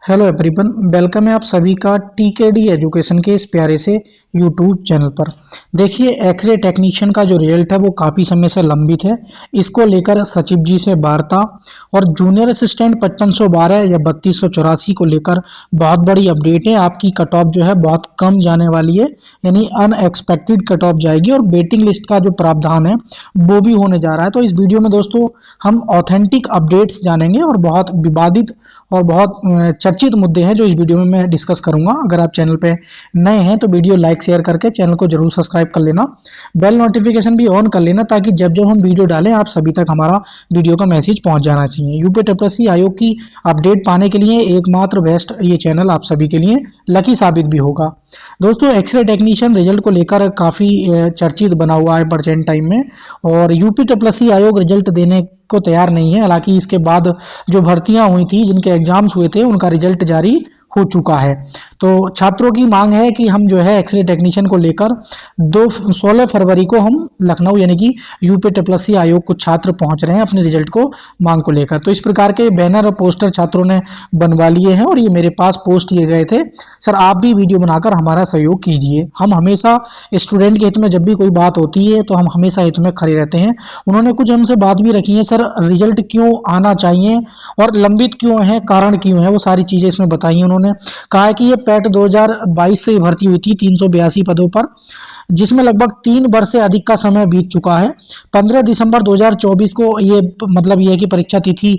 Hello everyone, welcome है आप सभी का टीकेडी एजुकेशन के इस प्यारे से यूट्यूब चैनल पर। देखिए, एक्सरे टेक्नीशियन का जो रिजल्ट है वो काफ़ी समय से लंबित है। इसको लेकर सचिव जी से वार्ता और जूनियर असिस्टेंट 5512 या 3284 को लेकर बहुत बड़ी अपडेट है। आपकी कट ऑफ जो है बहुत कम जाने वाली है, यानी अनएक्सपेक्टेड कट ऑफ जाएगी और वेटिंग लिस्ट का जो प्रावधान है वो भी होने जा रहा है। तो इस वीडियो में दोस्तों हम ऑथेंटिक अपडेट्स जानेंगे और बहुत विवादित और बहुत चर्चित मुद्दे हैं जो इस वीडियो में मैं डिस्कस करूंगा। अगर आप चैनल पे नए हैं तो वीडियो लाइक शेयर करके चैनल को जरूर सब्सक्राइब कर लेना, बेल नोटिफिकेशन भी ऑन कर लेना ताकि जब जब हम वीडियो डालें आप सभी तक हमारा वीडियो का मैसेज पहुंच जाना चाहिए। यूपी टीएसपीएससी आयोग की अपडेट पाने के लिए एकमात्र बेस्ट ये चैनल आप सभी के लिए लकी साबित भी होगा। दोस्तों, एक्सरे टेक्नीशियन रिजल्ट को लेकर काफ़ी चर्चित बना हुआ है प्रेजेंट टाइम में, और यूपी टीएसपीएससी आयोग रिजल्ट देने को तैयार नहीं है। हालांकि इसके बाद जो भर्तियां हुई थी, जिनके एग्जाम्स हुए थे, उनका रिजल्ट जारी हो चुका है। तो छात्रों की मांग है कि हम जो है एक्सरे टेक्नीशियन को लेकर 16 फरवरी को हम लखनऊ यानी कि यूपी टीएसपीएससी आयोग को छात्र पहुंच रहे हैं अपने रिजल्ट को मांग को लेकर। तो इस प्रकार के बैनर और पोस्टर छात्रों ने बनवा लिए हैं और ये मेरे पास पोस्ट किए गए थे। सर, आप भी वीडियो बनाकर हमारा सहयोग कीजिए। हम हमेशा स्टूडेंट के हित में जब भी कोई बात होती है तो हम हमेशा हित में खड़े रहते हैं। उन्होंने कुछ हमसे बात भी रखी है, सर रिजल्ट क्यों आना चाहिए और लंबित क्यों है, कारण क्यों है, वो सारी चीज़ें इसमें बताई। उन्होंने कहा है कि ये पैट 2022 से भर्ती हुई थी 382 पदों पर, जिसमें लगभग 3 वर्ष से अधिक का समय बीत चुका है। 15 दिसंबर 2024 को ये मतलब ये है कि परीक्षा तिथि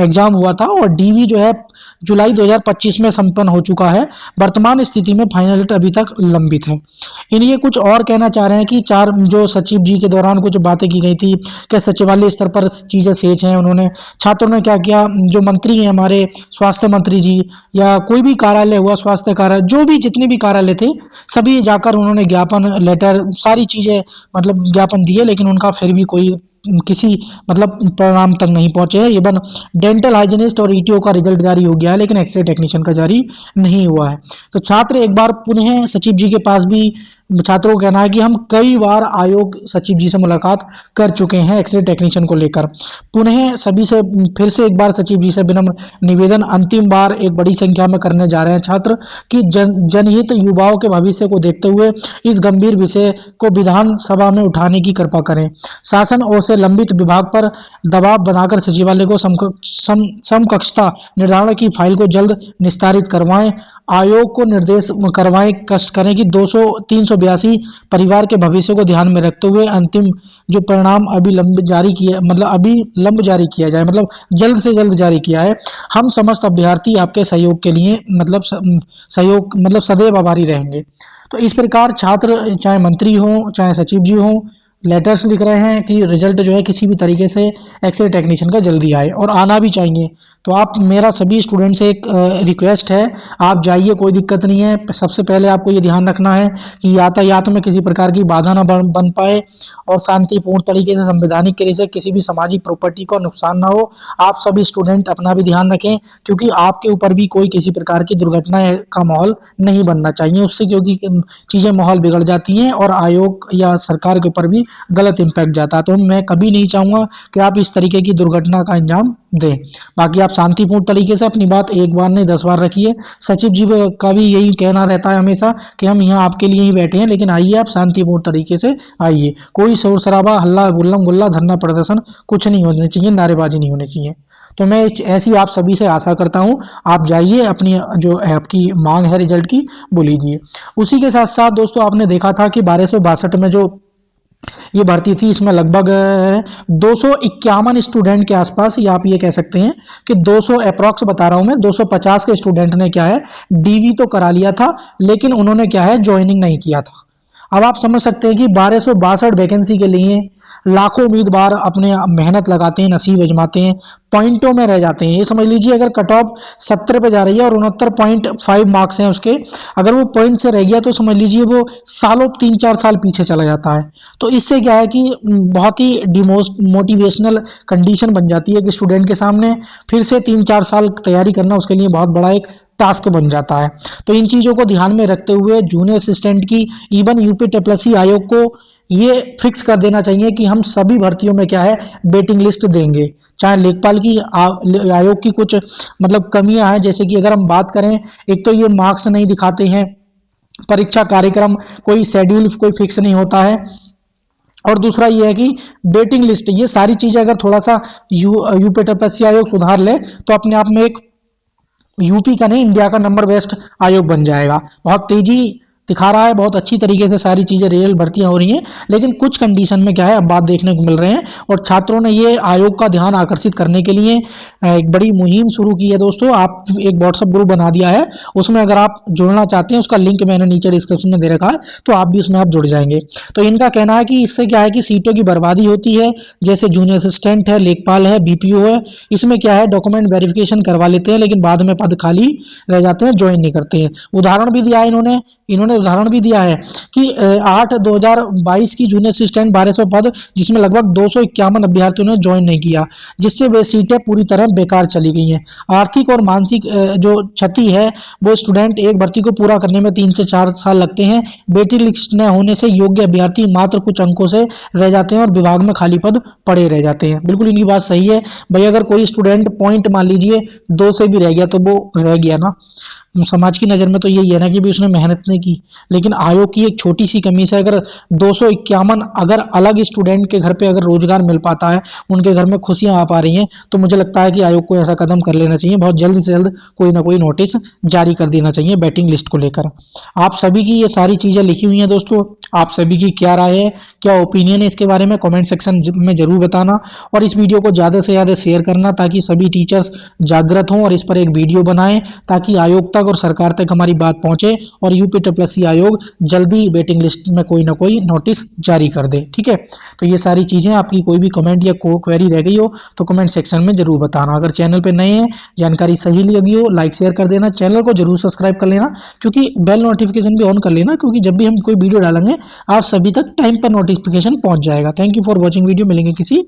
एग्जाम हुआ था और डीवी जो है जुलाई 2025 में संपन्न हो चुका है। वर्तमान स्थिति में फाइनल डेट अभी तक लंबित है। इन्हें कुछ और कहना चाह रहे हैं कि चार जो सचिव जी के दौरान कुछ बातें की गई थी, क्या सचिवालय स्तर पर चीज़ें सेच हैं। उन्होंने छात्रों ने क्या किया, जो मंत्री हैं हमारे स्वास्थ्य मंत्री जी या कोई भी कार्यालय हुआ, स्वास्थ्य कार्यालय, जो भी जितने भी कार्यालय थे सभी जाकर उन्होंने ज्ञापन लेटर सारी चीज़ें मतलब ज्ञापन दिए, लेकिन उनका फिर भी कोई किसी मतलब परिणाम तक नहीं पहुंचे हैं। इवन डेंटल हाइजीनिस्ट और ईटीओ का रिजल्ट जारी हो गया है, लेकिन एक्सरे टेक्नीशियन का जारी नहीं हुआ है। तो छात्र एक बार पुनः सचिव जी के पास भी, छात्रों को कहना है कि हम कई बार आयोग सचिव जी से मुलाकात कर चुके हैं एक्सरे टेक्नीशियन को लेकर। पुनः सभी से फिर से एक बार सचिव जी से विनम्र निवेदन अंतिम बार एक बड़ी संख्या में करने जा रहे हैं छात्र कि जनहित युवाओं के भविष्य को देखते हुए इस गंभीर विषय को विधानसभा में उठाने की कृपा करें। शासन और से लंबित विभाग पर दबाव बनाकर सचिवालय को समकक्षता निर्धारण की फाइल को जल्द निस्तारित करवाएं। आयोग को निर्देश करवाएं, कष्ट करें कि 382 परिवार के भविष्य को ध्यान में रखते हुए अंतिम जो परिणाम अभी लंब जारी किया जाए, मतलब जल्द से जल्द जारी किया है। हम समस्त अभ्यर्थी आपके सहयोग के लिए मतलब सदैव आभारी रहेंगे। तो इस प्रकार छात्र, चाहे मंत्री हो चाहे सचिव जी हो, लेटर्स लिख रहे हैं कि रिजल्ट जो है किसी भी तरीके से एक्सरे टेक्नीशियन का जल्दी आए और आना भी चाहिए। तो आप, मेरा सभी स्टूडेंट से एक रिक्वेस्ट है, आप जाइए, कोई दिक्कत नहीं है। सबसे पहले आपको ये ध्यान रखना है कि यातायात में किसी प्रकार की बाधा ना बन पाए और शांतिपूर्ण तरीके से संवैधानिक तरीके से किसी भी सामाजिक प्रॉपर्टी को नुकसान ना हो। आप सभी स्टूडेंट अपना भी ध्यान रखें, क्योंकि आपके ऊपर भी कोई किसी प्रकार की दुर्घटना का माहौल नहीं बनना चाहिए उससे, क्योंकि चीज़ें माहौल बिगड़ जाती हैं और आयोग या सरकार के ऊपर भी गलत इम्पैक्ट जाता है। तो मैं कभी नहीं चाहूँगा कि आप इस तरीके की दुर्घटना का अंजाम दें। बाकी आप शांतिपूर्ण तरीके से अपनी बात एक बार नहीं 10 बार रखिए। सचिव जी का भी यही कहना रहता है हमेशा कि हम यहाँ आपके लिए ही बैठे हैं, लेकिन आइए आप शांतिपूर्ण तरीके से आइए। कोई शोर शराबा, हल्ला गुल्ला, धरना प्रदर्शन कुछ नहीं होने चाहिए, नारेबाजी नहीं होनी चाहिए। तो मैं ऐसी आप सभी से आशा करता हूँ, आप जाइए, अपनी जो आपकी मांग है रिजल्ट की वो लीजिए। उसी के साथ साथ दोस्तों, आपने देखा था कि 1262 में जो ये भर्ती थी, इसमें लगभग 251 स्टूडेंट के आसपास, या आप ये कह सकते हैं कि 200 अप्रॉक्स बता रहा हूं मैं, 250 के स्टूडेंट ने क्या है डीवी तो करा लिया था, लेकिन उन्होंने क्या है ज्वाइनिंग नहीं किया था। अब आप समझ सकते हैं कि 1262 वैकेंसी के लिए लाखों उम्मीदवार अपने मेहनत लगाते हैं, नसीब आजमाते हैं, पॉइंटों में रह जाते हैं। ये समझ लीजिए, अगर कट ऑफ 70 पे जा रही है और 69.5 मार्क्स हैं उसके, अगर वो पॉइंट से रह गया तो समझ लीजिए वो सालों 3-4 साल पीछे चला जाता है। तो इससे क्या है कि बहुत ही डिमोटिवेशनल कंडीशन बन जाती है कि स्टूडेंट के सामने फिर से 3-4 साल तैयारी करना उसके लिए बहुत बड़ा एक टास्क बन जाता है। तो इन चीज़ों को ध्यान में रखते हुए जूनियर असिस्टेंट की इवन यूपी टीएसपीएससी आयोग को ये फिक्स कर देना चाहिए कि हम सभी भर्तियों में क्या है वेटिंग लिस्ट देंगे। चाहे लेखपाल की आयोग की कुछ मतलब कमियां हैं, जैसे कि अगर हम बात करें, एक तो ये मार्क्स नहीं दिखाते हैं, परीक्षा कार्यक्रम कोई शेड्यूल कोई फिक्स नहीं होता है, और दूसरा ये है कि वेटिंग लिस्ट, ये सारी चीजें अगर थोड़ा सा यूपीएससी आयोग सुधार ले तो अपने आप में एक यूपी का नहीं इंडिया का नंबर बेस्ट आयोग बन जाएगा। बहुत तेजी दिखा रहा है, बहुत अच्छी तरीके से सारी चीजें रियल भर्तियां हो रही हैं, लेकिन कुछ कंडीशन में क्या है अब बात देखने को मिल रहे हैं, और छात्रों ने ये आयोग का ध्यान आकर्षित करने के लिए एक बड़ी मुहिम शुरू की है। दोस्तों आप एक व्हाट्सएप ग्रुप बना दिया है, उसमें अगर आप जुड़ना चाहते हैं उसका लिंक मैंने नीचे डिस्क्रिप्शन में दे रखा है, तो आप भी उसमें आप जुड़ जाएंगे। तो इनका कहना है कि इससे क्या है कि सीटों की बर्बादी होती है, जैसे जूनियर असिस्टेंट है, लेखपाल है, बीपीओ है, इसमें क्या है डॉक्यूमेंट वेरिफिकेशन करवा लेते हैं लेकिन बाद में पद खाली रह जाते हैं, ज्वाइन नहीं करते हैं। उदाहरण भी दिया है इन्होंने उदाहरण भी दिया है कि 8/2022 की जूनियर असिस्टेंट 1200 पद, जिसमें लगभग 251 अभ्यर्थियों ने ज्वाइन नहीं किया, जिससे वे सीटें पूरी तरह बेकार चली गई हैं। आर्थिक और मानसिक जो क्षति है वो स्टूडेंट एक भर्ती को पूरा करने में 3 से 4 साल लगते हैं। वेटिंग लिस्ट न होने से योग्य अभ्यर्थी मात्र कुछ अंकों से रह जाते हैं और विभाग में खाली पद पड़े रह जाते हैं। बिल्कुल इनकी बात सही है भाई, अगर कोई स्टूडेंट पॉइंट मान लीजिए 2 से भी रह गया तो वो रह गया ना, समाज की नज़र में तो यही है ना कि भी उसने मेहनत नहीं की। लेकिन आयोग की एक छोटी सी कमी से अगर 251 अगर अलग स्टूडेंट के घर पे अगर रोजगार मिल पाता है, उनके घर में खुशियां आ पा रही हैं, तो मुझे लगता है कि आयोग को ऐसा कदम कर लेना चाहिए, बहुत जल्द से जल्द कोई ना कोई नोटिस जारी कर देना चाहिए वेटिंग लिस्ट को लेकर। आप सभी की ये सारी चीज़ें लिखी हुई हैं दोस्तों, आप सभी की क्या राय है, क्या ओपिनियन है इसके बारे में कमेंट सेक्शन में जरूर बताना, और इस वीडियो को ज़्यादा से ज़्यादा शेयर करना ताकि सभी टीचर्स जागृत हों और इस पर एक वीडियो बनाएं ताकि आयोग तक और सरकार तक हमारी बात पहुंचे और यूपीएससी आयोग जल्दी वेटिंग लिस्ट में कोई ना कोई नोटिस जारी कर दे। ठीक है, तो ये सारी चीज़ें, आपकी कोई भी कमेंट या क्वेरी रह गई हो तो कमेंट सेक्शन में जरूर बताना। अगर चैनल पे नए हैं, जानकारी सही लगी हो, लाइक शेयर कर देना, चैनल को जरूर सब्सक्राइब कर लेना, क्योंकि बेल नोटिफिकेशन भी ऑन कर लेना, क्योंकि जब भी हम कोई वीडियो डालेंगे आप सभी तक टाइम पर नोटिफिकेशन पहुंच जाएगा। Thank you for watching video, मिलेंगे किसी